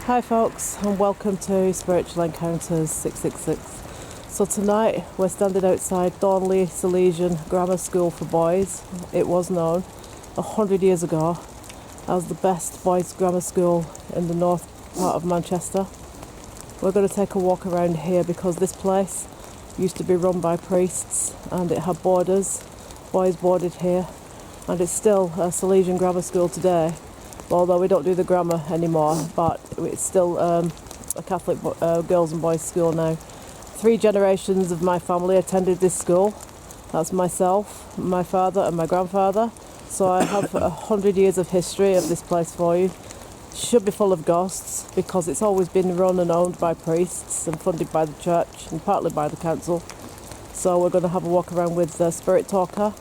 Hi folks, and welcome to Spiritual Encounters 666. So tonight we're standing outside Thornley Salesian Grammar School for Boys. It was known 100 years ago as the best boys' grammar school in the north part of Manchester. We're going to take a walk around here because this place used to be run by priests and it had boarders. Boys boarded here, and it's still a Salesian grammar school today. Although we don't do the grammar anymore, but it's still a Catholic girls and boys school now. 3 generations of my family attended this school. That's myself, my father and my grandfather. So I have 100 years of history of this place for you. Should be full of ghosts because it's always been run and owned by priests and funded by the church and partly by the council. So we're going to have a walk around with Spirit Talker.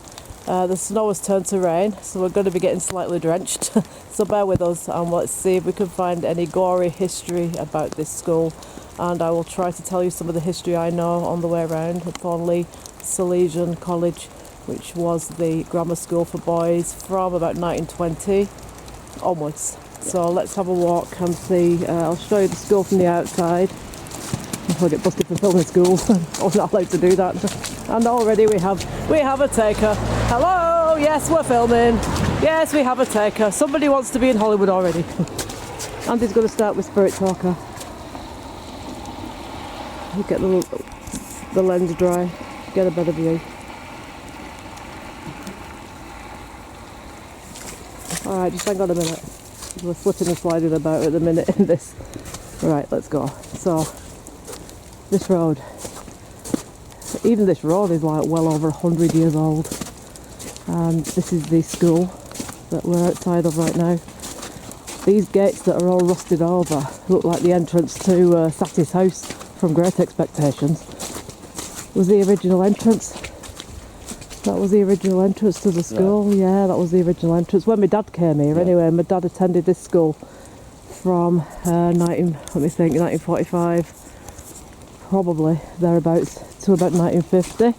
The snow has turned to rain, so we're going to be getting slightly drenched. So bear with us and let's see if we can find any gory history about this school. And I will try to tell you some of the history I know on the way around at Thornley Salesian College, which was the grammar school for boys from about 1920 onwards. So let's have a walk and see. I'll show you the school from the outside. I'll get busted for filming school. I was not allowed to do that. And already we have a taker. Hello, yes, we're filming. Yes, we have a taker. Somebody wants to be in Hollywood already. Andy's going to start with Spirit Talker. You get the lens dry, get a better view. Alright, just hang on a minute. We're slipping and sliding about at the minute in this. Right, let's go. So, this road. Even this road is like well over 100 years old. And this is the school that we're outside of right now. These gates that are all rusted over look like the entrance to Satty's house from Great Expectations. Was the original entrance. That was the original entrance to the school. Yeah, that was the original entrance. When my dad came here, anyway, my dad attended this school from 1945, probably thereabouts, to about 1950.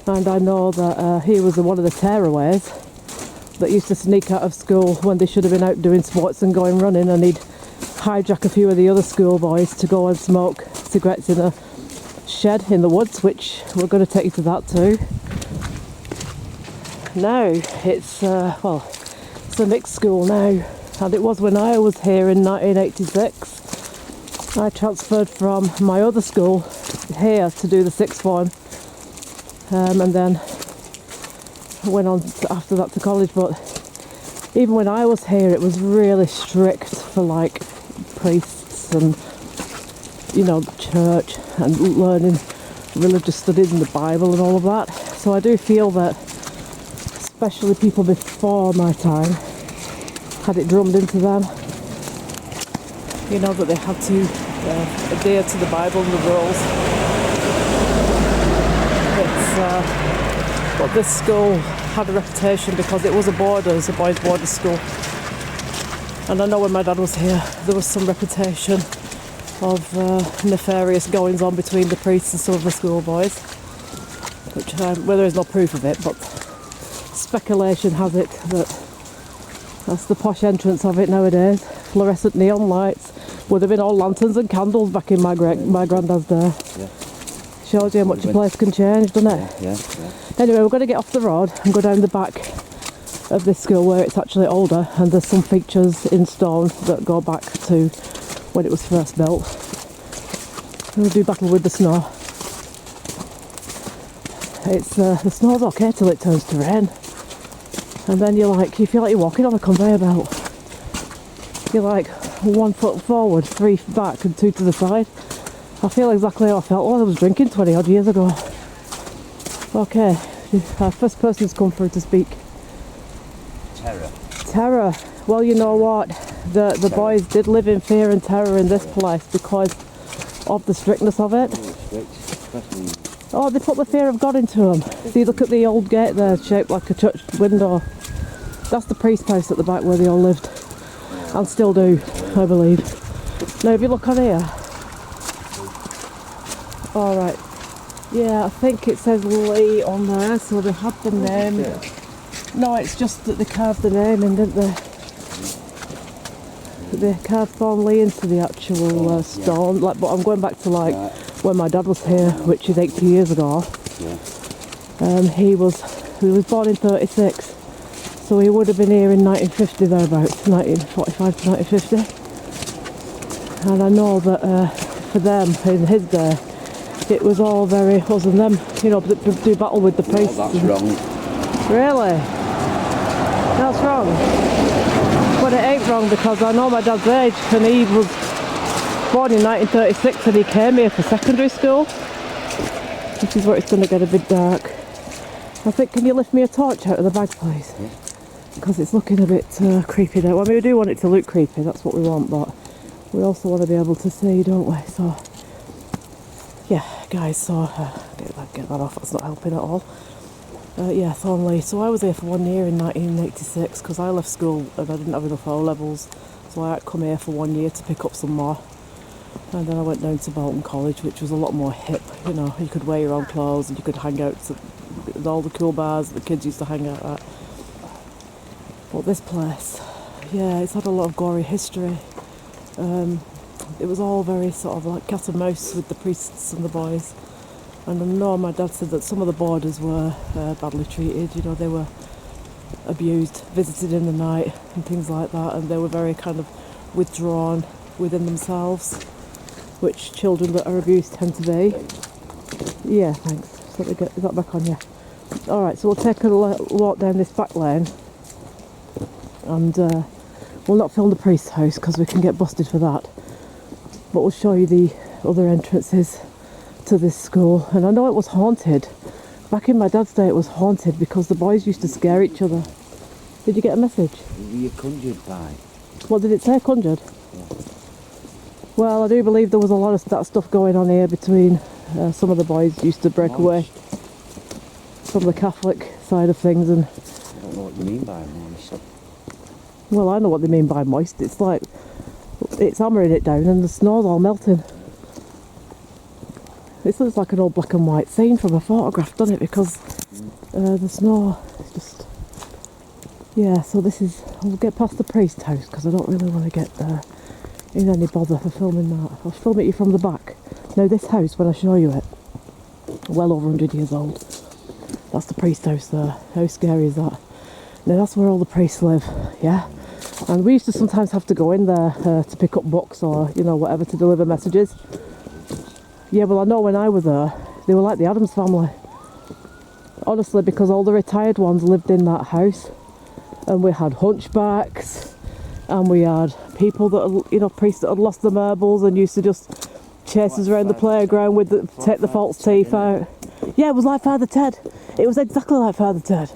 And I know that he was one of the tearaways that used to sneak out of school when they should have been out doing sports and going running, and he'd hijack a few of the other schoolboys to go and smoke cigarettes in a shed in the woods, which we're going to take you to that too. Now it's it's a mixed school now, and it was when I was here in 1986. I transferred from my other school here to do the sixth form, and then went on after that to college. But even when I was here, it was really strict for like priests and, you know, church and learning religious studies and the Bible and all of that. So I do feel that especially people before my time had it drummed into them, you know, that they had to adhere to the Bible and the rules. But this school had a reputation because it was a boys' boarders school. And I know when my dad was here, there was some reputation of nefarious goings on between the priests and some of the schoolboys, which well, there is no proof of it, but speculation has it that that's the posh entrance of it nowadays. Fluorescent neon lights. Would have been all lanterns and candles back in my granddad's day. Yeah. Shows you how much a place can change, doesn't it? Yeah. Anyway, we're going to get off the road and go down the back of this school where it's actually older, and there's some features in stone that go back to when it was first built. We'll do battle with the snow. It's the snow's okay till it turns to rain, and then you feel like you're walking on a conveyor belt. You're like 1 foot forward, 3 back and 2 to the side. I feel exactly how I felt when I was drinking 20 odd years ago. Okay, our first person's come through to speak. Terror. Well, you know what? The boys did live in fear and terror in this place because of the strictness of it. Oh, they put the fear of God into them. See, look at the old gate there, shaped like a church window. That's the priest house at the back where they all lived. And still do, I believe. Now, if you look on here. Alright. Yeah, I think it says Lee on there, so they had the name. No, it's just that they carved the name in, didn't they? they carved Thornley into the actual stone. Like, but I'm going back to like when my dad was here, which is 80 years ago. He was born in 36, so he would have been here in 1950 thereabouts, 1945 to 1950. And I know that for them in his day, it was all very us and them, you know, do battle with the priests. No, that's wrong. Really? That's wrong. But it ain't wrong because I know my dad's age, and he was born in 1936 and he came here for secondary school. This is where it's going to get a bit dark. I think, can you lift me a torch out of the bag, please? Because it's looking a bit creepy there. Well, I mean, we do want it to look creepy, that's what we want, but we also want to be able to see, don't we? So, yeah, guys, so get that off, that's not helping at all. Yeah, Thornley. So I was here for 1 year in 1986 because I left school and I didn't have enough O levels, so I had to come here for 1 year to pick up some more. And then I went down to Bolton College, which was a lot more hip, you know, you could wear your own clothes and you could hang out to all the cool bars that the kids used to hang out at. But this place, yeah, it's had a lot of gory history. It was all very sort of like cat and mouse with the priests and the boys. And I know my dad said that some of the boarders were badly treated, you know, they were abused, visited in the night and things like that, and they were very kind of withdrawn within themselves, which children that are abused tend to be. Yeah, thanks. So we get that back on, yeah. Alright, so we'll take a walk down this back lane, and we'll not film the priest's house because we can get busted for that, but we'll show you the other entrances to this school. And I know it was haunted. Back in my dad's day it was haunted because the boys used to scare each other. Did you get a message? Were you conjured by? What did it say, conjured? Yeah. Well, I do believe there was a lot of that stuff going on here between some of the boys used to break away from the Catholic side of things. And I don't know what you mean by moist. well, I know what they mean by moist. It's like it's hammering it down and the snow's all melting. This looks like an old black and white scene from a photograph, doesn't it? Because the snow is just... Yeah, so this is... I'll get past the priest house because I don't really want to get in any bother for filming that. I'll film it you from the back. Now this house, when I show you it, well over 100 years old. That's the priest house there. How scary is that? Now that's where all the priests live, yeah? And we used to sometimes have to go in there to pick up books or, you know, whatever, to deliver messages. Yeah, well, I know when I was there, they were like the Addams family. Honestly, because all the retired ones lived in that house. And we had hunchbacks, and we had people that, you know, priests that had lost their marbles and used to just chase us around the playground with take the false teeth out. Yeah, it was like Father Ted. It was exactly like Father Ted.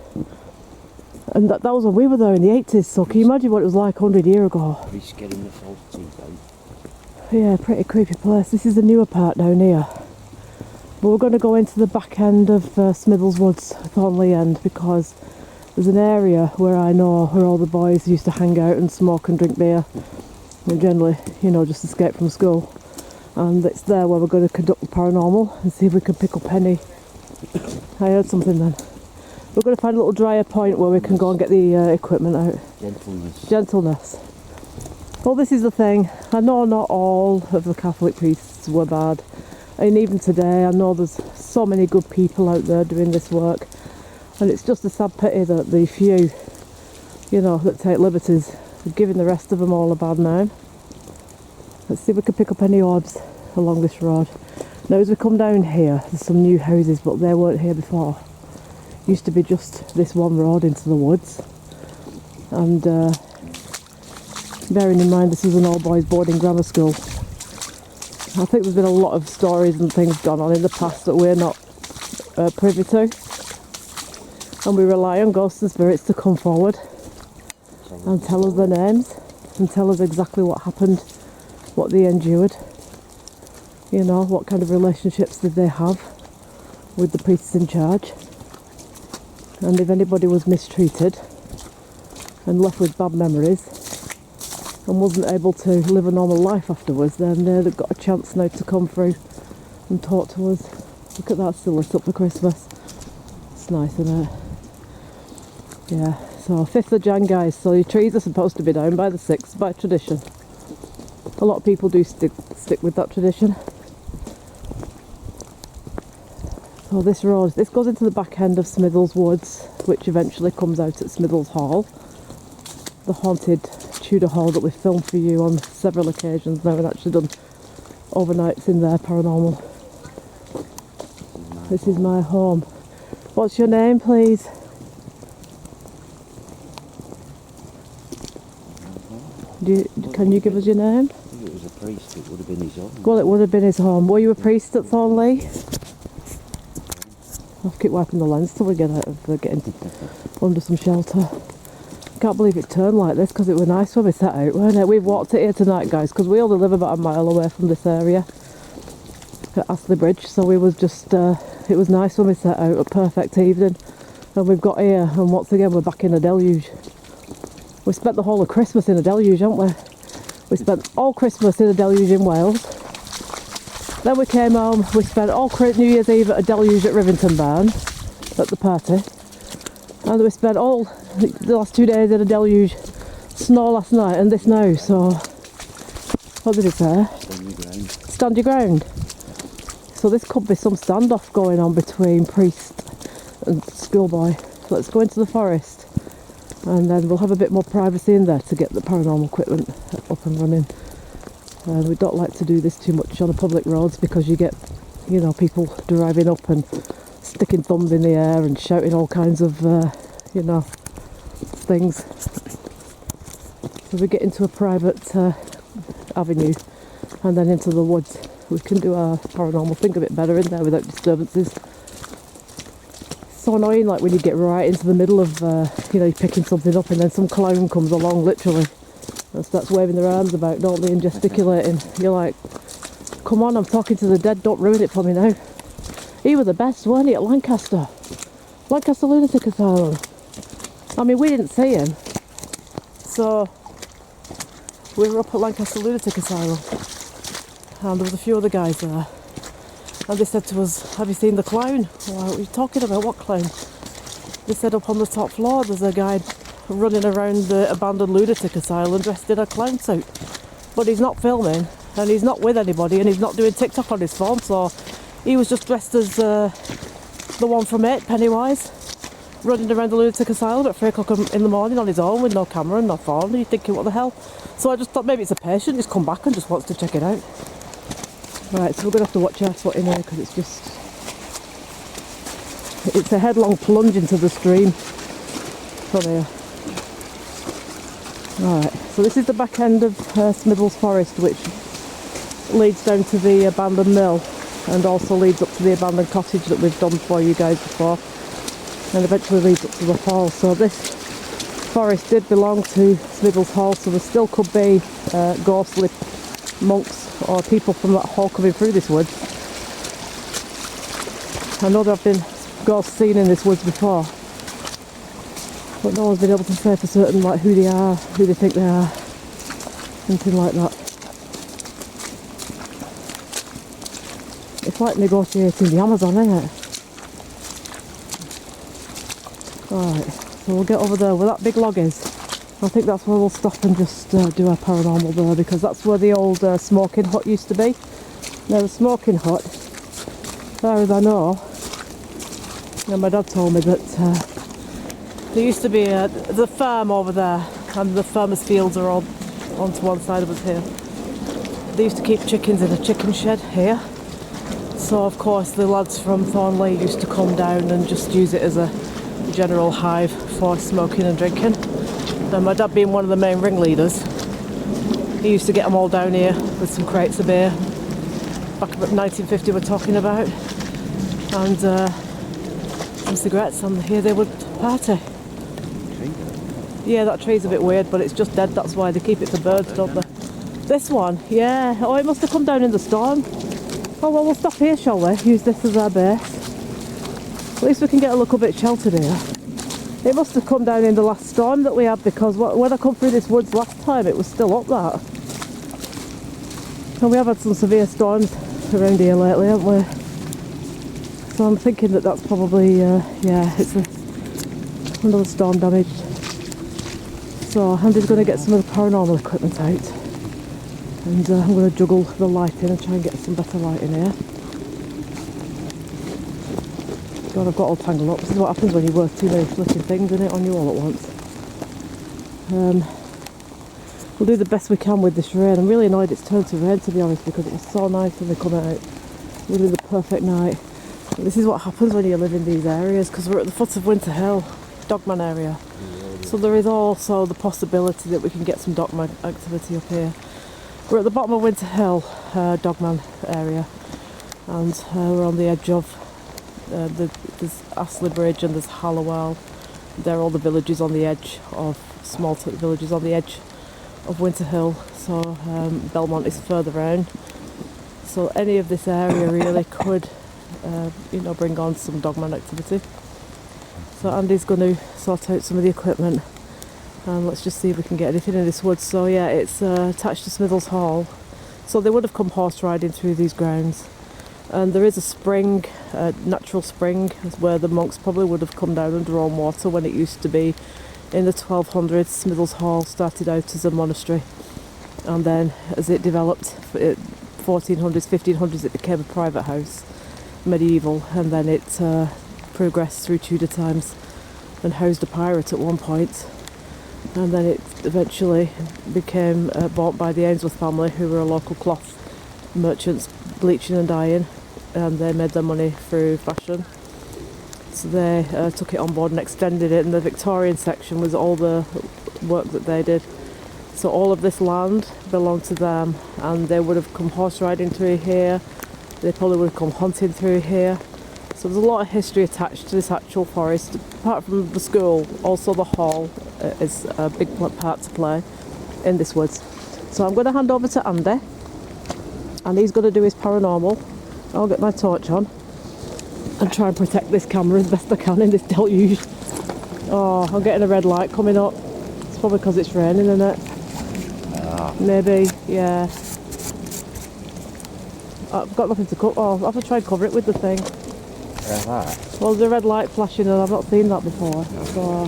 And that was when we were there in the 80s, so can you imagine what it was like 100 years ago? Priests getting the false teeth out. Yeah, pretty creepy place. This is the newer part down here. But we're going to go into the back end of Smithers Woods, Thornley End, because there's an area where I know where all the boys used to hang out and smoke and drink beer. And generally, you know, just escape from school. And it's there where we're going to conduct the paranormal and see if we can pick up any... I heard something then. We're going to find a little drier point where we can go and get the equipment out. Gentleness. Gentleness. Well, this is the thing. I know not all of the Catholic priests were bad. And even today, I know there's so many good people out there doing this work. And it's just a sad pity that the few, you know, that take liberties are giving the rest of them all a bad name. Let's see if we can pick up any orbs along this road. Now, as we come down here, there's some new houses, but they weren't here before. Used to be just this one road into the woods. And bearing in mind this is an all-boys boarding grammar school, I think there's been a lot of stories and things gone on in the past that we're not privy to. And we rely on ghosts and spirits to come forward and tell us their names and tell us exactly what happened, what they endured, you know, what kind of relationships did they have with the priests in charge, and if anybody was mistreated and left with bad memories and wasn't able to live a normal life afterwards, then they've got a chance now to come through and talk to us. Look at that, still lit up for Christmas. It's nice, isn't it? Yeah, so 5th of Jan, guys, so your trees are supposed to be down by the 6th by tradition. A lot of people do stick with that tradition. So this road, this goes into the back end of Smithel's Woods, which eventually comes out at Smithel's Hall, the haunted Tudor hall that we've filmed for you on several occasions now and actually done overnights in there, paranormal. This is my home. What's your name, please? Can you give us your name? If it was a priest, it would have been his own. Well, it would have been his home. Were you a priest at Thornley? I'll keep wiping the lens till we get out of getting under some shelter. Can't believe it turned like this because it was nice when we set out, weren't it? We've walked it here tonight, guys, because we only live about a mile away from this area at Astley Bridge, so we was just it was nice when we set out, a perfect evening, and we've got here, and once again we're back in a deluge. We spent the whole of Christmas in a deluge, haven't we? We spent all Christmas in a deluge in Wales. Then we came home, we spent all New Year's Eve at a deluge at Rivington Barn, at the party. And we spent all the last 2 days in a deluge, snow last night and this now, so... What did it say? Stand your ground. Stand your ground. So this could be some standoff going on between priest and schoolboy. So let's go into the forest and then we'll have a bit more privacy in there to get the paranormal equipment up and running. And we don't like to do this too much on the public roads because you get, you know, people driving up and sticking thumbs in the air and shouting all kinds of, you know, things. So we get into a private avenue and then into the woods. We can do our paranormal thing a bit better in there without disturbances. It's so annoying, like when you get right into the middle of, you know, you're picking something up and then some clown comes along, literally, and starts waving their arms about, don't they, and gesticulating. You're like, come on, I'm talking to the dead, don't ruin it for me now. He was the best, weren't he, at Lancaster Lunatic Asylum. I mean, we didn't see him, so we were up at Lancaster Lunatic Asylum and there was a few other guys there and they said to us, have you seen the clown? What are you talking about? What clown? They said up on the top floor there's a guy running around the abandoned lunatic asylum dressed in a clown suit, but he's not filming and he's not with anybody and he's not doing TikTok on his phone, so he was just dressed as the one from It, Pennywise, running around the lunatic asylum at 3 o'clock in the morning on his own with no camera and no phone. And you're thinking, what the hell? So I just thought maybe it's a patient who's come back and just wants to check it out. Right, so we're going to have to watch our foot in here because it's a headlong plunge into the stream from here. Alright, so this is the back end of Smithel's Forest, which leads down to the abandoned mill and also leads up to the abandoned cottage that we've done for you guys before, and eventually leads up to the hall. So this forest did belong to Smithel's Hall, so there still could be ghostly monks or people from that hall coming through this woods. I know there have been ghosts seen in this woods before, but no one's been able to say for certain like who they are, who they think they are, anything like that. It's like negotiating the Amazon, isn't it? Alright, so we'll get over there where that big log is. I think that's where we'll stop and just do our paranormal there, because that's where the old smoking hut used to be. Now the smoking hut, as far as I know, and my dad told me that there used to be the farm over there, and the farmers' fields are all onto one side of us here. They used to keep chickens in a chicken shed here. So of course the lads from Thornley used to come down and just use it as a general hive for smoking and drinking. And my dad being one of the main ringleaders, he used to get them all down here with some crates of beer. Back about 1950 we're talking about. And some cigarettes, and here they would party. Yeah, that tree's a bit weird, but it's just dead, that's why they keep it for birds, don't they? This one, yeah. Oh, it must have come down in the storm. Oh well, we'll stop here, shall we? Use this as our base. At least we can get a little bit sheltered here. It must have come down in the last storm that we had, because when I come through this woods last time it was still up that. And we have had some severe storms around here lately, haven't we? So I'm thinking that that's probably, yeah, it's another storm damaged. So I'm just going to get some of the paranormal equipment out And I'm going to juggle the lighting and try and get some better lighting here. God, I've got all tangled up. This is what happens when you work too many flipping things in it on you all at once. We'll do the best we can with this rain. I'm really annoyed it's turned to rain, to be honest, because it was so nice when we come out. Really the perfect night. And this is what happens when you live in these areas, because we're at the foot of Winter Hill, Dogman area. So there is also the possibility that we can get some dogman activity up here. We're at the bottom of Winter Hill, Dogman area, and we're on the edge of there's Astley Bridge and there's Hallowell. They're all the villages on the edge of small villages on the edge of Winter Hill. So Belmont is further round. So any of this area really could, bring on some dogman activity. So Andy's going to sort out some of the equipment. And let's just see if we can get anything in this woods. So yeah, it's attached to Smithers Hall. So they would have come horse riding through these grounds. And there is a spring, natural spring, where the monks probably would have come down and drawn water when it used to be. In the 1200s, Smithers Hall started out as a monastery. And then as it developed, 1400s, 1500s, it became a private house, medieval. And then it progressed through Tudor times and housed a pirate at one point. And then it eventually became bought by the Ainsworth family, who were a local cloth merchants, bleaching and dyeing, and they made their money through fashion. So they took it on board and extended it, and the Victorian section was all the work that they did. So all of this land belonged to them, and they would have come horse riding through here, they probably would have come hunting through here. So there's a lot of history attached to this actual forest. Apart from the school, also the hall is a big part to play in this woods. So I'm going to hand over to Andy, and he's going to do his paranormal. I'll get my torch on and try and protect this camera as best I can in this deluge. Oh, I'm getting a red light coming up. It's probably because it's raining, isn't it? Maybe, yeah. I've got nothing to cover. Oh, I'll have to try and cover it with the thing. Well, there's a red light flashing and I've not seen that before. So.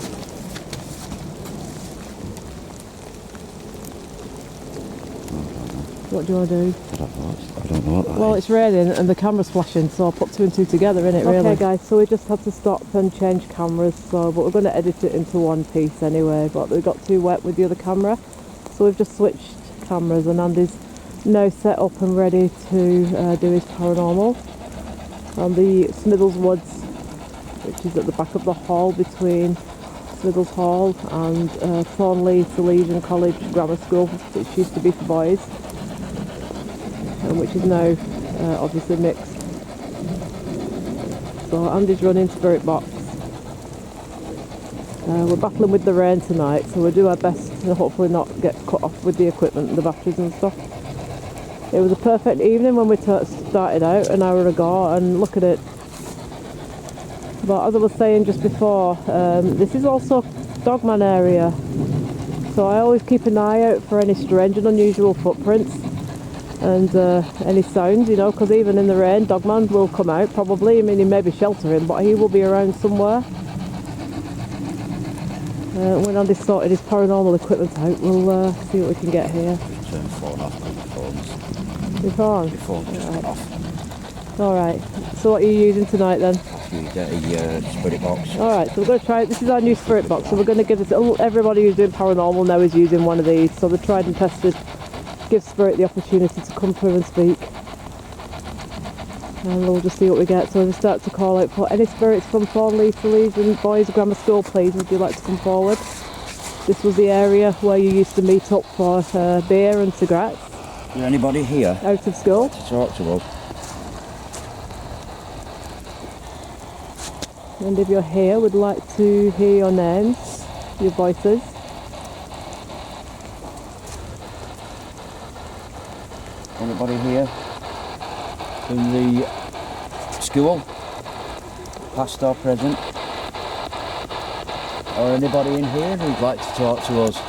What do you want to do? I don't know what that Well, is. it's raining and the camera's flashing, so I'll put two and two together, innit, really? Okay, guys, so we just had to stop and change cameras, but we're going to edit it into one piece anyway, but we got too wet with the other camera, so we've just switched cameras, and Andy's now set up and ready to do his paranormal on the Smithers Woods, which is at the back of the hall between Smithers Hall and Thornley Salesian College Grammar School, which used to be for boys, and which is now obviously mixed. So Andy's running Spirit Box. We're battling with the rain tonight, so we'll do our best to hopefully not get cut off with the equipment and the batteries and stuff. It was a perfect evening when we started out an hour ago, and look at it. But as I was saying just before, this is also Dogman area, so I always keep an eye out for any strange and unusual footprints and any sounds, because even in the rain, Dogman will come out probably. I mean, he may be sheltering, but he will be around somewhere. When Andy's sorted his paranormal equipment out, we'll see what we can get here. Turn the phone off because the phone's... Your phone? Your phone just went off. Alright, so what are you using tonight then? A spirit box. Alright, so we're going to try it. This is our new spirit box, so we're going to give this... everybody who's doing paranormal now is using one of these, so the tried and tested. Give spirit the opportunity to come through and speak. And we'll just see what we get. So we'll start to call out for any spirits from Thornley Salesian Boys Grammar School, please, would you like to come forward? This was the area where you used to meet up for beer and cigarettes. Is there anybody here? Out of school. To talk to us? And if you're here, we'd like to hear your names, your voices. Anybody here from the school, past or present, or anybody in here who'd like to talk to us?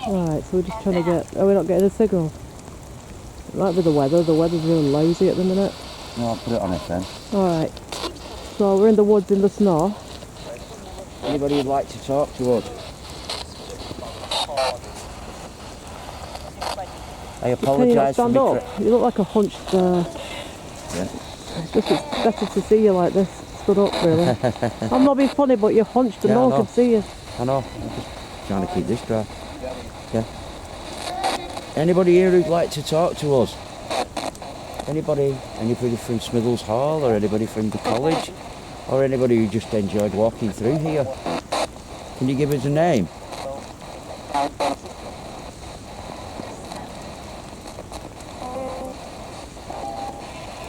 Right, so we're just trying to get... Are we not getting a signal? It might be the weather. The weather's really lousy at the minute. No, I'll put it on it then. Alright. So we're in the woods in the snow. Anybody who'd like to talk to us? I Can you not apologise for stand me. up? You look like a hunched... Yeah. It's better to see you like this. Stood up, really. I'm not being funny, but you're hunched and Yeah, no I one know. can see you. I know. I'm just trying to keep this dry. Yeah. Anybody here who'd like to talk to us? Anybody from Smithles Hall, or anybody from the college, or anybody who just enjoyed walking through here? Can you give us a name?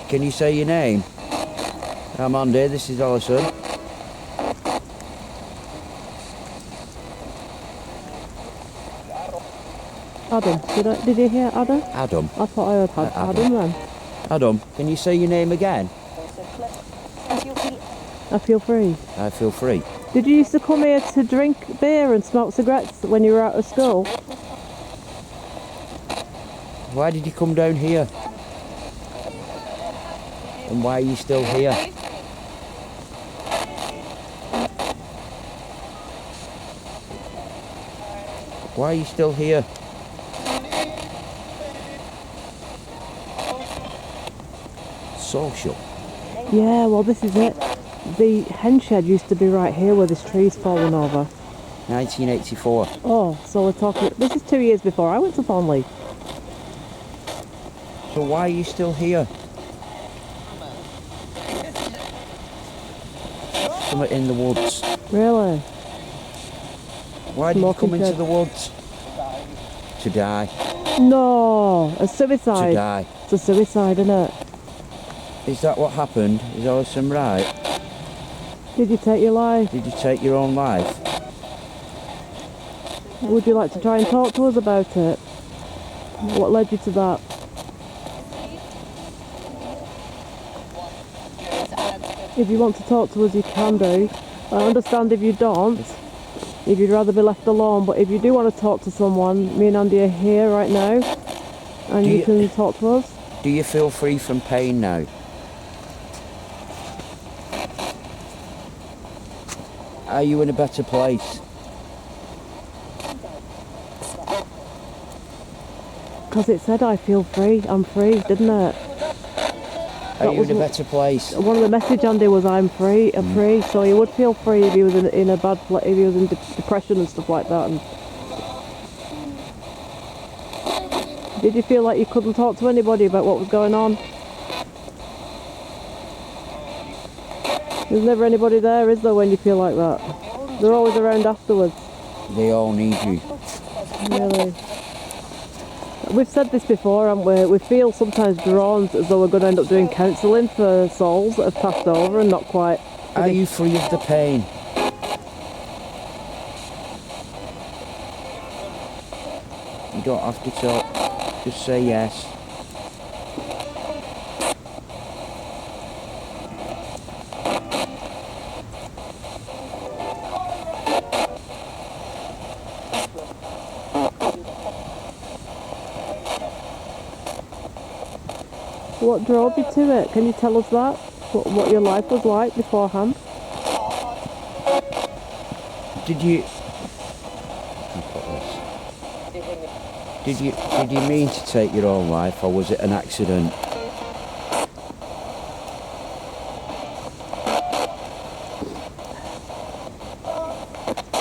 Can you say your name? I'm Andy, this is Alison. Adam. Did you hear Adam? Adam. I thought I heard Adam then. Adam, can you say your name again? I feel free. I feel free. Did you used to come here to drink beer and smoke cigarettes when you were out of school? Why did you come down here? And why are you still here? Why are you still here? Social. Yeah, well this is it. The hen shed used to be right here where this tree's fallen over. 1984. Oh, so we're talking... This is 2 years before I went to Thornley. So why are you still here? Somewhere in the woods. Really? Why did you Smoking come into shed. the woods? To die. No! A To suicide. die. It's a suicide, isn't it? Is that what happened? Is Alison right? Did you take your life? Did you take your own life? Would you like to try and talk to us about it? What led you to that? If you want to talk to us, you can do. I understand if you don't, if you'd rather be left alone, but if you do want to talk to someone, me and Andy are here right now, and Do you you- can talk to us. Do you feel free from pain now? Are you in a better place? Because it said I feel free, I'm free, didn't it? Are you was in a what- better place? One of the message Andy was I'm free, I'm free, so he would feel free if he was in a bad place, if he was in depression and stuff like that. And did you feel like you couldn't talk to anybody about what was going on? There's never anybody there, is there, when you feel like that? They're always around afterwards. They all need you. Really. We've said this before, haven't we? We feel sometimes drawn as though we're going to end up doing counselling for souls that have passed over and not quite. Are you free of the pain? You don't have to talk. Just say yes. What drove you to it? Can you tell us that? What your life was like beforehand? Did you? Did you mean to take your own life, or was it an accident?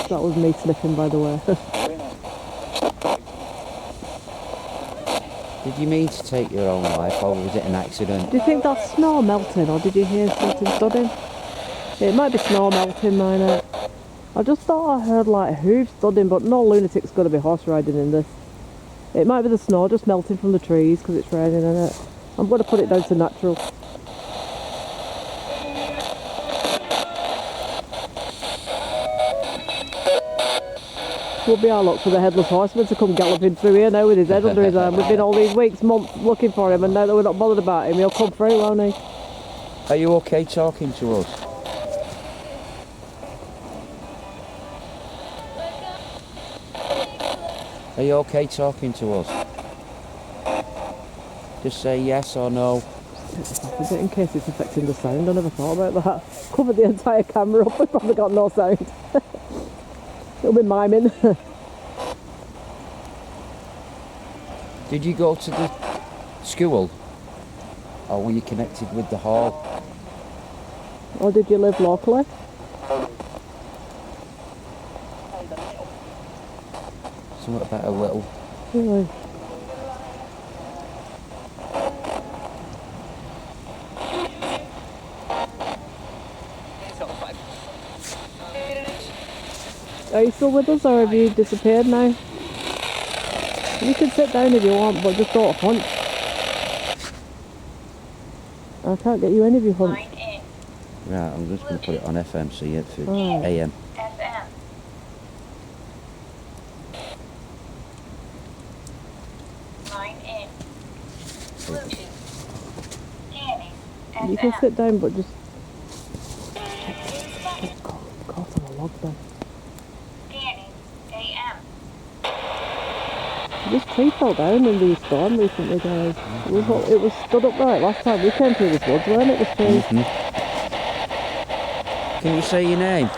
That was me sniffing, by the way. Did you mean to take your own life, or was it an accident? Do you think that's snow melting, or did you hear something thudding? It might be snow melting, mine. I just thought I heard like hooves thudding, but no lunatic's going to be horse riding in this. It might be the snow just melting from the trees because it's raining in it. I'm going to put it down to natural. Would be our luck for the headless horseman to come galloping through here now with his head under his arm. We've been all these weeks, months looking for him, and now that we're not bothered about him, he'll come through, won't he? Are you okay talking to us? Are you okay talking to us? Just say yes or no. Is it in case it's affecting the sound? I never thought about that. Covered the entire camera up, we've probably got no sound. It'll be miming. Did you go to the school? Or were you connected with the hall? Or did you live locally? Something about a little... Really? Are you still with us or have you disappeared now? You can sit down if you want, but just don't hunt. I can't get you any of you hunts. Right, I'm just going to put it on FM so you for Oh. AM. You can sit down, but just... It's caught on a log then. This tree fell down in the storm recently, guys. It was stood upright last time we came through this woods, weren't it? This tree. Can you say your name?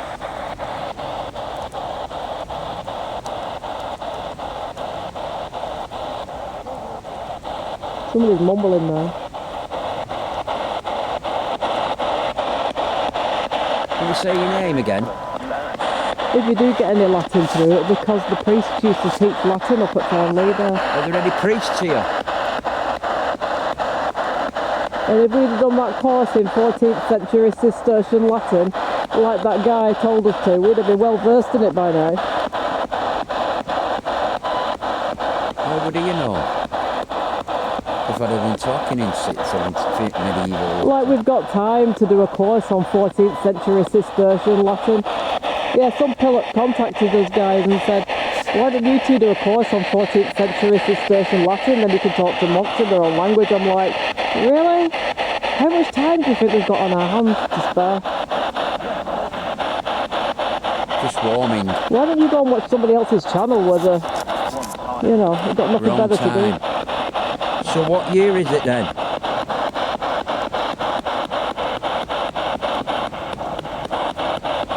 Somebody's mumbling there. Can you say your name again? If you do get any Latin through it, because the priest used to teach Latin up at Thornley there. Are there any priests here? And if we'd have done that course in 14th century Cistercian Latin, like that guy told us to, we'd have been well versed in it by now. How would you know? If I'd have been talking in 6th medieval... Like we've got time to do a course on 14th century Cistercian Latin. Yeah, some pilot contacted us guys and said, why don't you two do a course on 14th century Cistercian Latin, then you can talk to monks in their own language. I'm like, really? How much time do you think we've got on our hands to spare? Just warming. Why don't you go and watch somebody else's channel where you know, you've got nothing better to do. So what year is it then?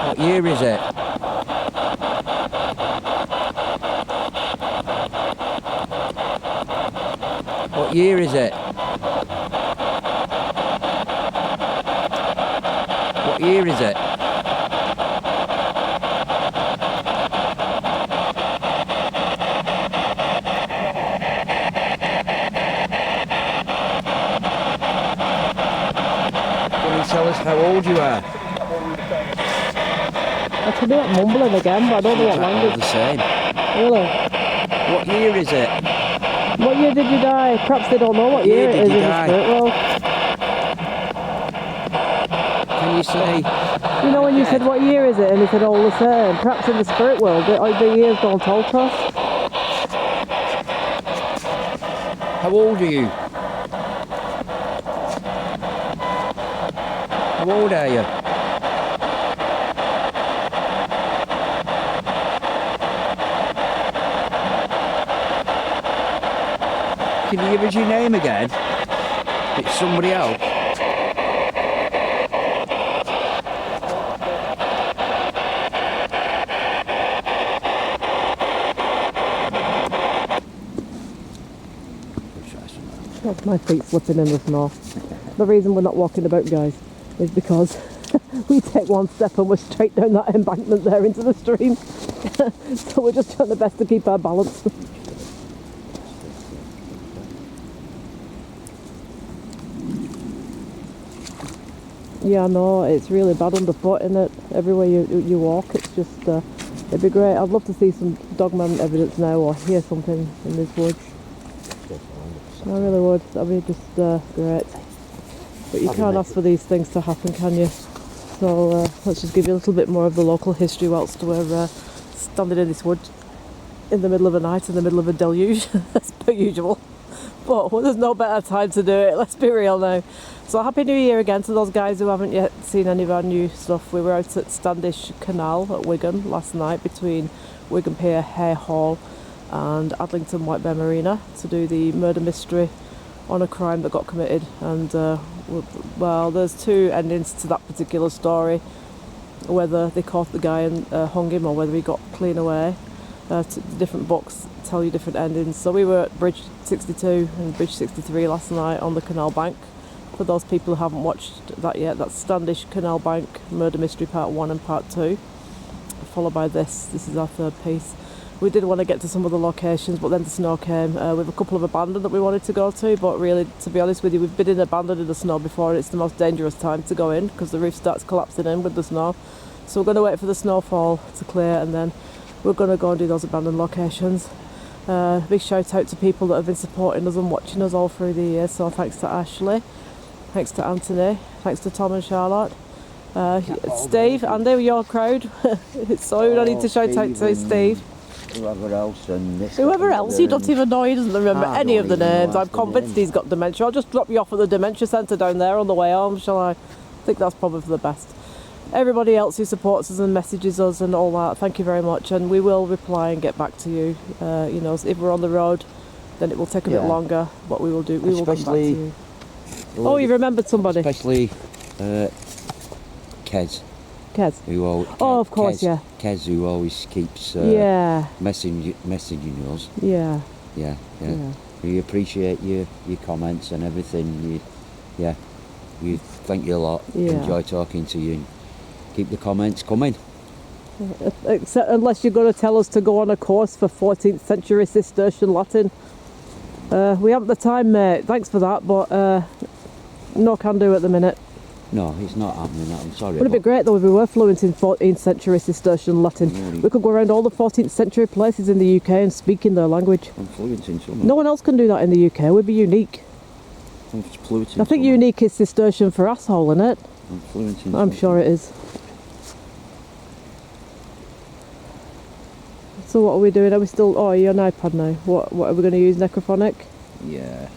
What year is it? What year is it? What year is it? Can you tell us how old you are? I could be like mumbling again, but I don't know what language. The same. Really? What year is it? What year did you die? Perhaps they don't know what year it is in the spirit world. Can you say... You know when you said what year is it and he said all the same? Perhaps in the spirit world the years don't told to us. How old are you? How old are you? Can you give us your name again? It's somebody else. That's my feet slipping in the snow. The reason we're not walking about, guys, is because we take one step and we're straight down that embankment there into the stream. So we're just trying the best to keep our balance. Yeah, I know, it's really bad underfoot, isn't it? Everywhere you walk, it's just, it'd be great. I'd love to see some dogman evidence now or hear something in this woods. I really would. That'd be just great. But you can't ask for these things to happen, can you? So let's just give you a little bit more of the local history whilst we're standing in this wood in the middle of a night, in the middle of a deluge, as per usual. But there's no better time to do it, let's be real now. So Happy New Year again to those guys who haven't yet seen any of our new stuff. We were out at Standish Canal at Wigan last night between Wigan Pier, Hare Hall and Adlington White Bear Marina to do the murder mystery on a crime that got committed. And well, there's two endings to that particular story, whether they caught the guy and hung him or whether he got clean away. Different books tell you different endings. So we were at Bridge 62 and Bridge 63 last night on the canal bank. For those people who haven't watched that yet, that's Standish Canal Bank Murder Mystery Part 1 and Part 2, followed by this. This is our third piece. We did want to get to some of the locations, but then the snow came. We have a couple of abandoned that we wanted to go to, but really, to be honest with you, we've been in abandoned in the snow before, and it's the most dangerous time to go in because the roof starts collapsing in with the snow. So we're going to wait for the snowfall to clear, and then we're going to go and do those abandoned locations. Big shout out to people that have been supporting us and watching us all through the years. So thanks to Ashley, thanks to Anthony, thanks to Tom and Charlotte, Steve, Andy, your crowd. So we don't need to shout out to Steve. Whoever else and this. Whoever else, you don't even know, he doesn't remember any of the names. I'm convinced he's got dementia. I'll just drop you off at the dementia centre down there on the way home, shall I? I think that's probably for the best. Everybody else who supports us and messages us and all that, thank you very much, and we will reply and get back to you. You know, if we're on the road, then it will take a bit longer, but we will do. We will come back to you. Oh, you remembered somebody. Especially Kez. Kez. Of course, yeah. Kez, who always keeps messaging us. Yeah. We appreciate your comments and everything. We thank you a lot. Yeah. Enjoy talking to you. Keep the comments coming. Except unless you're going to tell us to go on a course for 14th century Cistercian Latin. We haven't the time, mate. Thanks for that, but no can do at the minute. No, it's not happening. I'm sorry. Would it be great though if we were fluent in 14th century Cistercian Latin? Really? We could go around all the 14th century places in the UK and speak in their language. I'm fluent in some. No one else can do that in the UK. We'd be unique. I'm fluent in I think unique is Cistercian for asshole, isn't it? I'm fluent in I'm sure it is. So what are we doing? Are we still... Oh, you're on iPad now. What are we going to use? Necrophonic? Yeah.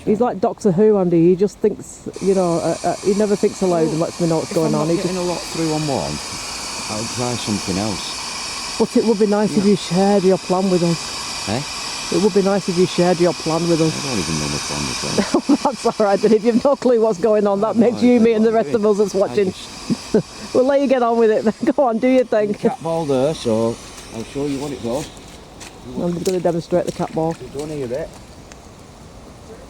He's like Doctor Who, Andy. He just thinks, you know, he never thinks aloud and lets me know what's going on. If I'm not getting a lot through on one, I'll try something else. But it would be nice if you shared your plan with us. Eh? It would be nice if you shared your plan with us. I don't even know my plan myself. That's alright, then if you've no clue what's going on, that makes you, me and the rest of us that's watching. We'll let you get on with it. Go on, do your thing. The cat ball there, so I'll show you what it does. I'm just going to demonstrate the cat ball. You don't hear it.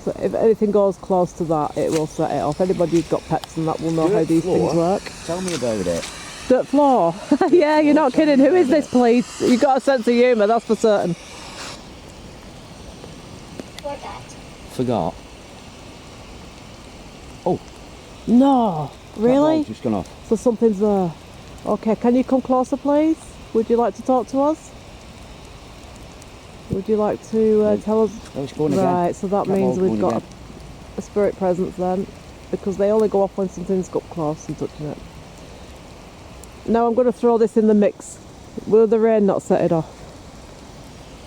So if anything goes close to that, it will set it off. Anybody who's got pets and that will know how these things work. Tell me about it. Dirt floor? Yeah, you're not kidding. Who is this, please? You've got a sense of humour, that's for certain. Forgot. Oh. No, really? Just gone off. So something's there. Okay, can you come closer, please? Would you like to talk to us? Would you like to tell us? Oh, it's going right, again. so that means we've got a spirit presence then, because they only go off when something's got close and touching it. Now I'm going to throw this in the mix. Will the rain not set it off?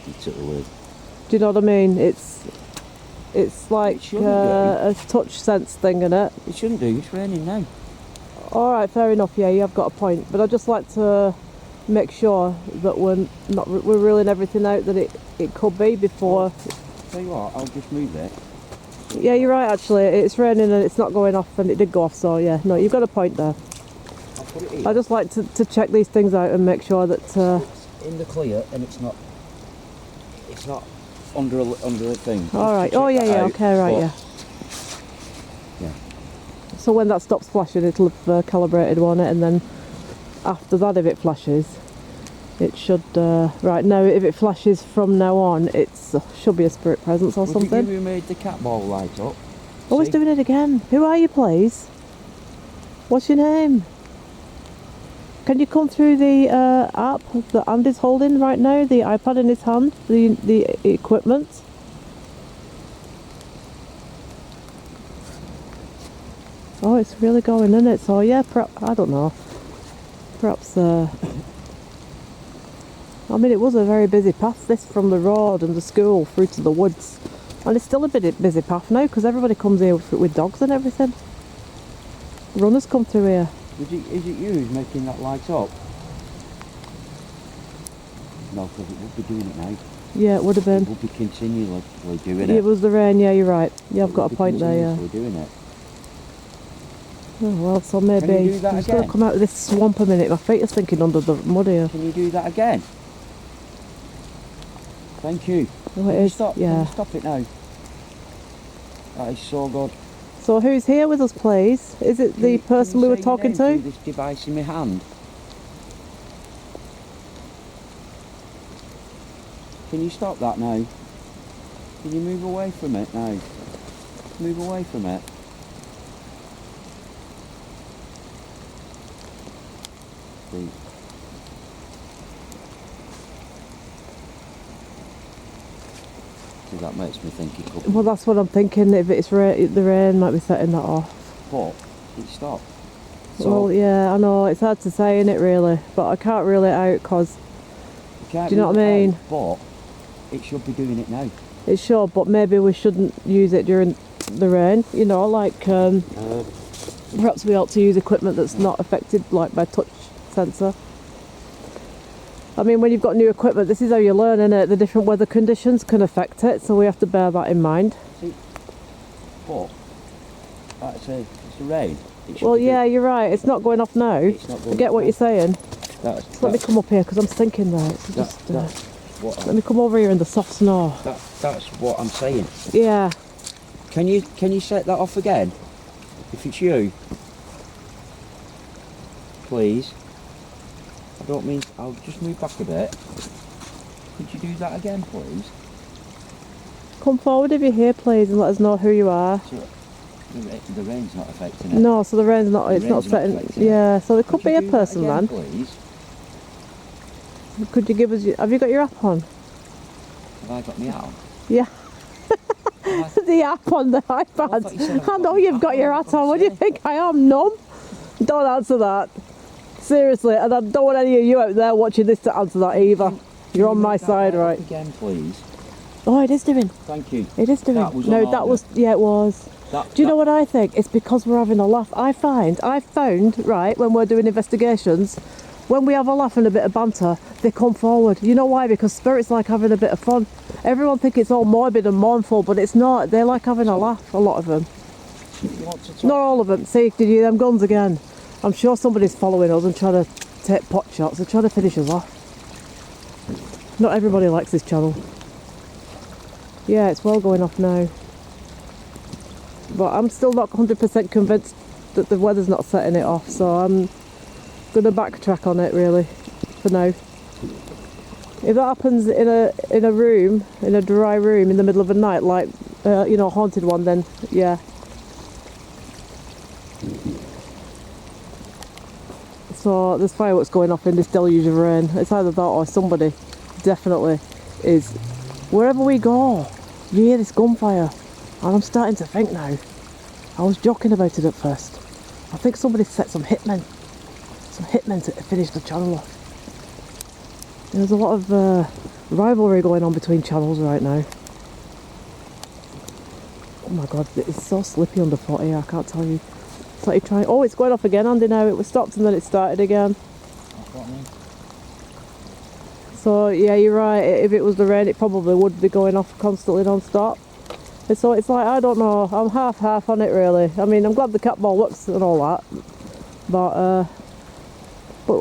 You took the word. Do you know what I mean? It's like a touch sense thing, innit? It shouldn't do. It's raining now. All right, fair enough. Yeah, you have got a point. But I'd just like to make sure that we're ruling everything out that it could be before. Tell you what, I'll just move it. Yeah, you're right. Actually, it's raining and it's not going off, and it did go off. So yeah, no, you've got a point there. I'll put it here. I just like to check these things out and make sure that It's in the clear and it's not under a thing. all right. Oh yeah, yeah. Okay, right, yeah. Yeah. So when that stops flashing, it'll have calibrated, won't it? And then after that, if it flashes, it should. Right now, if it flashes from now on, it should be a spirit presence or something. You made the cat ball light up. Oh, he's doing it again. Who are you, please? What's your name? Can you come through the app that Andy's holding right now? The iPad in his hand, the equipment. Oh, it's really going, isn't it? So yeah, I don't know. Perhaps. I mean, it was a very busy path. This from the road and the school through to the woods, and it's still a bit busy path now because everybody comes here with dogs and everything. Runners come through here. Is it you who's making that light up? No, because it would be doing it now. Yeah, it would have been. It would be continually doing it. It was the rain, yeah, you're right. Yeah, I've got a point there, yeah. Doing it. Oh, well, so maybe Can you do that I'm just going to again? come out of this swamp a minute. My feet are sinking under the mud here. Can you do that again? Thank you. Oh, Can it you is, stop? yeah. Can you stop it now? That is so good. So who's here with us, please? Is it the person we were talking to? This device in my hand. Can you stop that now? Can you move away from it now? Move away from it. See. See, that makes me think it could be. Well, that's what I'm thinking. If it's the rain might be setting that off. But it stopped. So Well, yeah, I know. It's hard to say, innit, really? But I can't rule it out because do you know what I mean? But it should be doing it now. it's sure, but maybe we shouldn't use it during the rain. You know, like perhaps we ought to use equipment that's not affected, like by touch sensor. I mean, when you've got new equipment, this is how you learn, innit? The different weather conditions can affect it, so we have to bear that in mind. See, but like I say, it's the rain. It should Well, be yeah, you're right. It's not going off now. It's not I going get off what now. you're saying. That's Let me come up here because I'm stinking there. So just, that's what let me come over here in the soft snow. that's what I'm saying. Yeah. Can you set that off again? If it's you, please. I don't mean. I'll just move back a bit. Could you do that again, please? Come forward if you're here, please, and let us know who you are. So the rain's not affecting it. No, so the rain's not. The It's not rain's not setting. affecting it. Yeah, so there could be you a do that person again, then. please? Could you give us? Have you got your app on? Have I got me out? Yeah. I- The app on the I thought you said iPad. I've I know got you've my got app your on, hat on. What do you say. think I am, numb? Don't answer that. Seriously, and I don't want any of you out there watching this to answer that either. You're on my Move that side, light up right? Again, please. Oh, it is doing. Thank you. It is doing. That was No, on that order. was. Yeah, it was. Do you know what I think? It's because we're having a laugh. I found, right, when we're doing investigations, when we have a laugh and a bit of banter, they come forward. You know why? Because spirits like having a bit of fun. Everyone thinks it's all morbid and mournful, but it's not. They like having a laugh, a lot of them. You want to talk? Not all of them. See, did you hear them guns again? I'm sure somebody's following us and trying to take pot shots. They're trying to finish us off. Not everybody likes this channel. Yeah, it's well going off now. But I'm still not 100% convinced that the weather's not setting it off, so I'm going to backtrack on it really, for now. If that happens in a room, in a dry room in the middle of the night, like, you know, a haunted one, then yeah. So there's fireworks going off in this deluge of rain. It's either that or somebody definitely is. Wherever we go, you hear this gunfire. And I'm starting to think now. I was joking about it at first. I think somebody set some hitmen to finish the channel off. There's a lot of rivalry going on between channels right now. Oh my god, it's so slippy underfoot here, I can't tell you. It's like you're trying. Oh, it's going off again, Andy, now. It was stopped and then it started again. That's what I mean. So, yeah, you're right. If it was the rain, it probably would be going off constantly non-stop. And so it's like, I don't know. I'm half on it, really. I mean, I'm glad the cat ball works and all that. But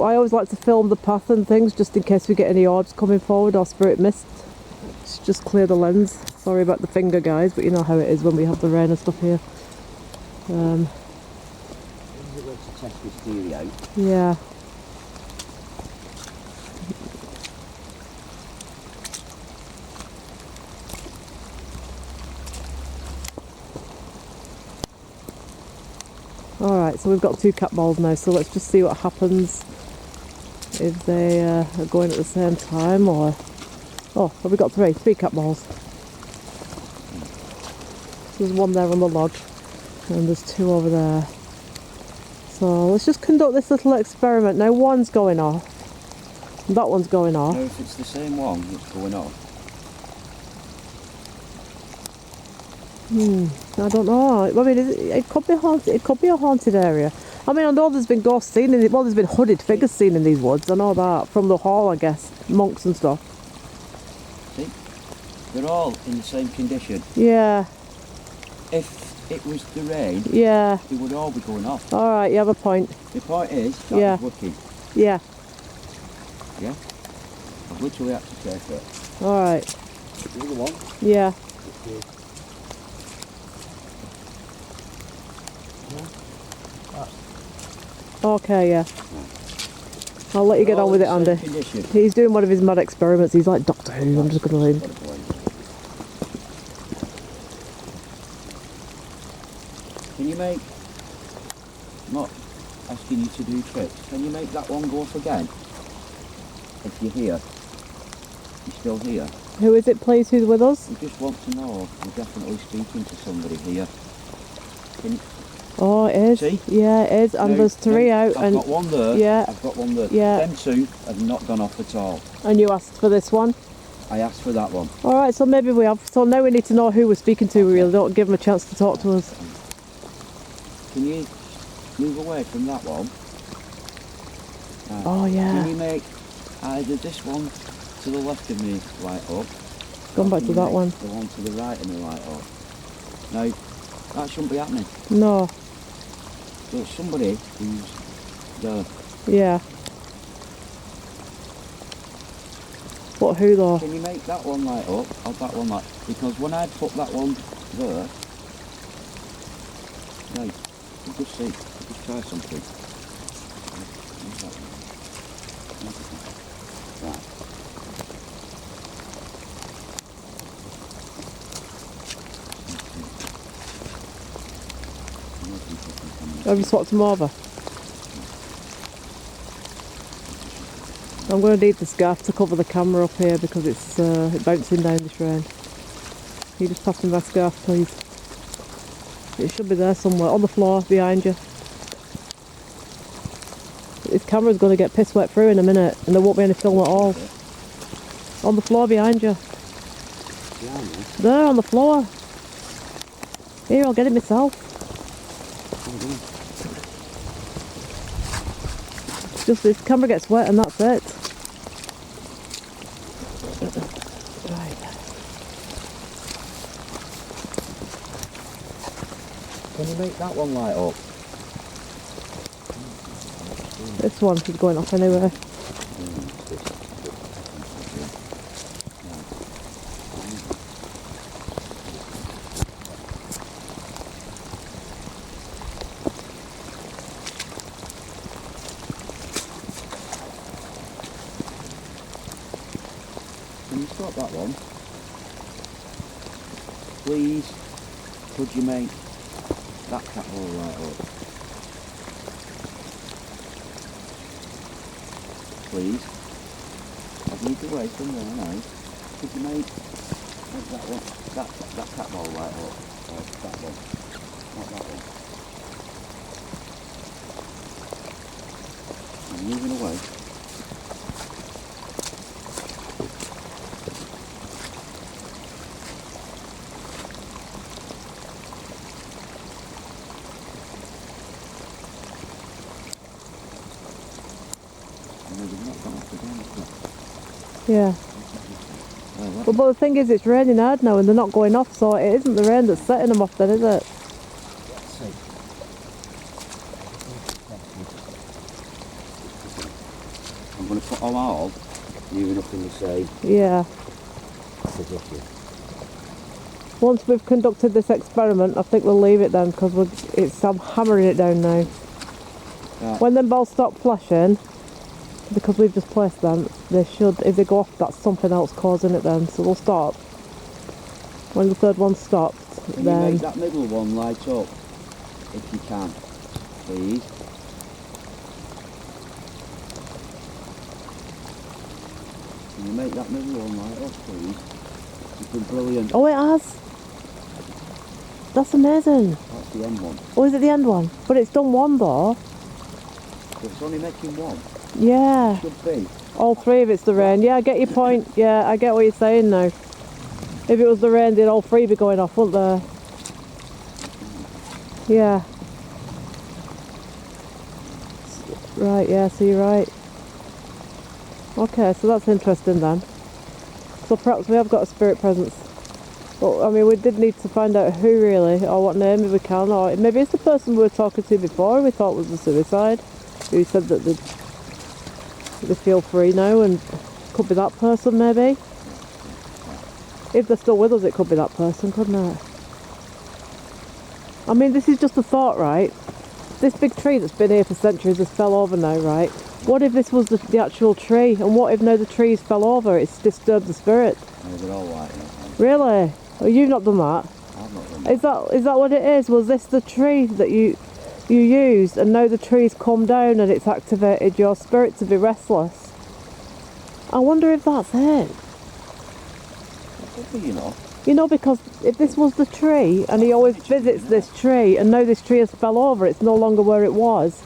I always like to film the path and things just in case we get any orbs coming forward or spirit mist. Just clear the lens. Sorry about the finger, guys, but you know how it is when we have the rain and stuff here. To test this theory out. Yeah. Alright, so we've got 2 cat balls now, so let's just see what happens if they are going at the same time, or... Oh, have we got 3? 3 cat balls. There's 1 there on the lodge, and there's 2 over there. So let's just conduct this little experiment. Now 1's going off, and that one's going off. Now, if it's the same one that's going off, I don't know. I mean, it could be haunted. It could be a haunted area. I mean, I know there's been ghosts seen in it. Well, there's been hooded figures seen in these woods. I know that from the hall, I guess, monks and stuff. see? they're all in the same condition. Yeah, If it was the rain, yeah. they would all be going off. Alright, you have a point. The point is, that Yeah. is wicked. Yeah, Yeah? I've literally had to take it. alright. The other one, Yeah. Okay, yeah. I'll let you get they're on all with in it, the Andy. same condition. He's doing one of his mad experiments. He's like Doctor Who. I'm just going to let him. Can you make, I'm not asking you to do tricks, can you make that one go off again? If you're here, you're still here. Who is it, please, who's with us? We just want to know we're definitely speaking to somebody here. Can, Oh, it is. See? Yeah, it is. And now- there's three now, out. I've And got one there, yeah. I've got one there. Yeah. Them two have not gone off at all. and you asked for this one. I asked for that one. Alright, so maybe we have. So now we need to know who we're speaking to. We really don't give them a chance to talk to us. Can you move away from that one? Oh, yeah. Can you make either this one to the left of me light up? Gone or back can to you that make one. The one to the right of me light up. Now, that shouldn't be happening. No. There's somebody who's there. Yeah. But who though? Can you make that one light up or that one light? Because when I put that one there, right, you just see, you just try something. Right. Have you swapped them over? I'm going to need the scarf to cover the camera up here because it's bouncing down this rain. Can you just pass me my scarf, please? It should be there somewhere, on the floor behind you. This camera's going to get piss wet through in a minute and there won't be any film at all. On the floor behind you. Behind me? There, on the floor. Here, I'll get it myself. Just this camera gets wet and that's it. Right. Can you make that one light up? This one is going off anyway. Can you stop that one? Please, could you make that cat hole light up? Please. I've moved away from there now. Could you make that one, that cat hole light up? Or that one? Not that one. I'm moving away. Yeah. Well, but the thing is, it's raining hard now and they're not going off, so it isn't the rain that's setting them off then, is it? I'm going to put them all moving up in the same Yeah. position. Once we've conducted this experiment, I think we'll leave it then because I'm hammering it down now. Right. When them balls stop flashing, because we've just placed them, they should, if they go off, that's something else causing it then, so we'll stop. When the third one stopped, Can then... you make that middle one light up? If you can, please. Can you make that middle one light up, please? You've been brilliant. Oh, it has! That's amazing. That's the end one. Oh, is it the end one? But it's done one though. But it's only making one. Yeah. Should be. All three of it's the rain. Yeah, I get your point. Yeah, I get what you're saying now. If it was the rain, they'd all three be going off, wouldn't they? Yeah. Right, yeah, so you're right. Okay, so that's interesting then. So perhaps we have got a spirit presence. But I mean, we did need to find out who really, or what name if we can, or maybe it's the person we were talking to before we thought was a suicide, who said that they feel free now, and could be that person maybe. If they're still with us, it could be that person, couldn't it? I mean, this is just a thought, right? This big tree that's been here for centuries has fell over now, right? What if this was the actual tree, and what if now the trees fell over? It's disturbed the spirit. Yeah, they're all like that. Really? Oh, you've not done that? I've not done that. Is that what it is? Was this the tree that you used, and now the tree's come down and it's activated your spirit to be restless? I wonder if that's it. Could be, you know. You know, because if this was the tree, and he always visits this tree, and now this tree has fell over, it's no longer where it was.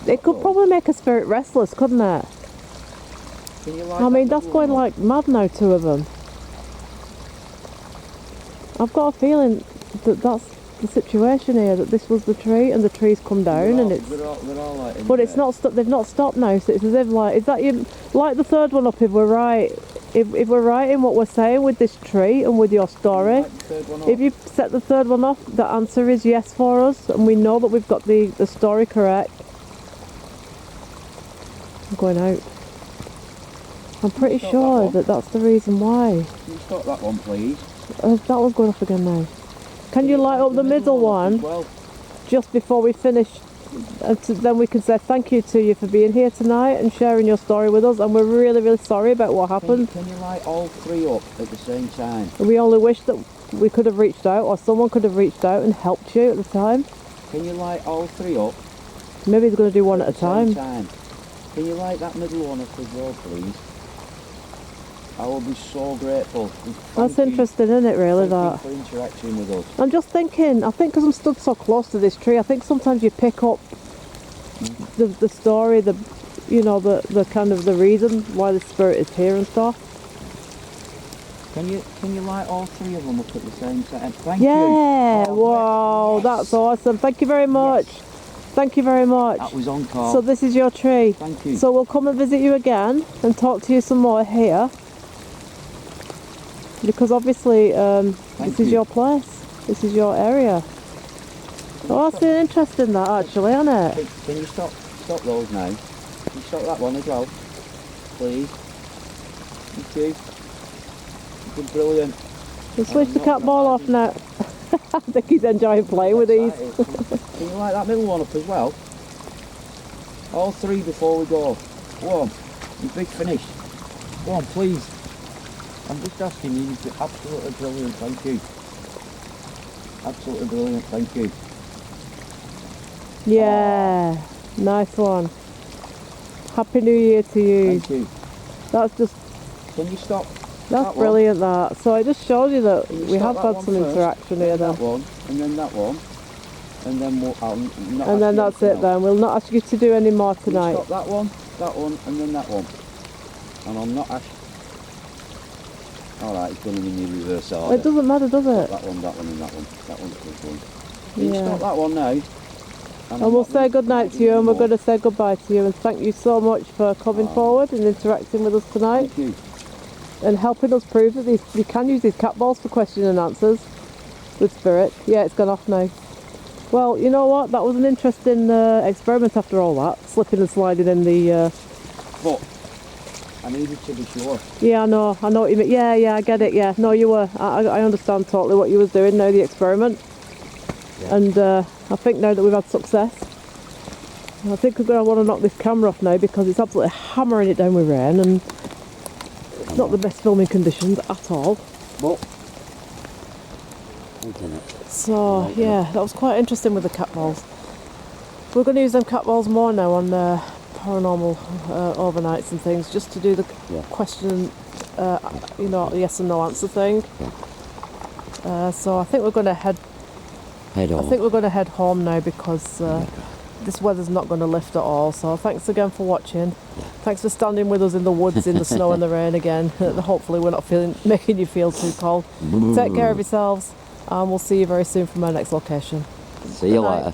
It could probably make a spirit restless, couldn't it? Can you like I mean, that's going like mad now, two of them. I've got a feeling that that's the situation here, that this was the tree and the tree's come down and it's... They're all like But it's not they've not stopped now, so it's as if like... Is that you... Like the third one up, if we're right... If we're right in what we're saying with this tree and with your story, if you set the third one off, the answer is yes for us, and we know that we've got the story correct. I'm going out. I'm pretty sure that that's the reason why. Can you stop that one, please? That one's going off again now. Can you light up the middle one just before we finish? And then we can say thank you to you for being here tonight and sharing your story with us, and we're really, really sorry about what happened. Can you light all three up at the same time? And we only wish that we could have reached out, or someone could have reached out and helped you at the time. Can you light all three up? Maybe they're going to do one at a time. Can you light that middle one up as well, please? I will be so grateful. That's interesting, isn't it, really, that? Thank you for interacting with us. I'm just thinking, I think because I'm stood so close to this tree, I think sometimes you pick up the story, the kind of the reason why the spirit is here and stuff. Can you light all three of them up at the same time? Thank you. Yeah, wow, yes. That's awesome. Thank you very much. Yes. Thank you very much. That was on call. So this is your tree. Thank you. So we'll come and visit you again and talk to you some more here. Because obviously this is your place. This is your area. Oh, that's been interesting that actually, isn't it? Can you stop those now? Can you stop that one as well? Please. Thank you. You've been brilliant. We'll switch the cat ball off now. I think he's enjoying playing with these. Can you light that middle one up as well? All three before we go. Go on. You big finish. Go on, please. I'm just asking you. You've been absolutely brilliant. Thank you. Absolutely brilliant. Thank you. Yeah. Nice one. Happy New Year to you. Thank you. That's just... Can you stop? That's brilliant, that. So it just shows you that we have had some first, interaction here then. That one, and then that one, and then we'll... and then that's it then. We'll not ask you to do any more tonight. Stop that one, and then that one. And I'll not ask... Alright, it's going in the reverse order. It doesn't matter, does it? That one, and that one. That one's a good one. Can you Yeah. stop that one now? And we'll say good night to you, and we're going to say goodbye to you, and thank you so much for coming forward and interacting with us tonight. Thank you. And helping us prove that you can use these cat balls for question and answers with spirit. Yeah, it's gone off now. Well, you know what? That was an interesting experiment after all that. Slipping and sliding in the... But I needed to be sure. Yeah, I know what you mean. Yeah, I get it, yeah. No, you were. I understand totally what you was doing now, the experiment. Yeah. And I think now that we've had success, I think we're going to want to knock this camera off now because it's absolutely hammering it down with rain and it's not the best filming conditions at all. But so yeah, that was quite interesting with the cat balls. We're going to use them cat balls more now on paranormal overnights and things, just to do the question, yes and no answer thing. So I think we're going to head home now because this weather's not going to lift at all. So thanks again for watching. Thanks for standing with us in the woods in the snow and the rain again. Hopefully we're not making you feel too cold. Take care of yourselves, and we'll see you very soon from our next location. See you later.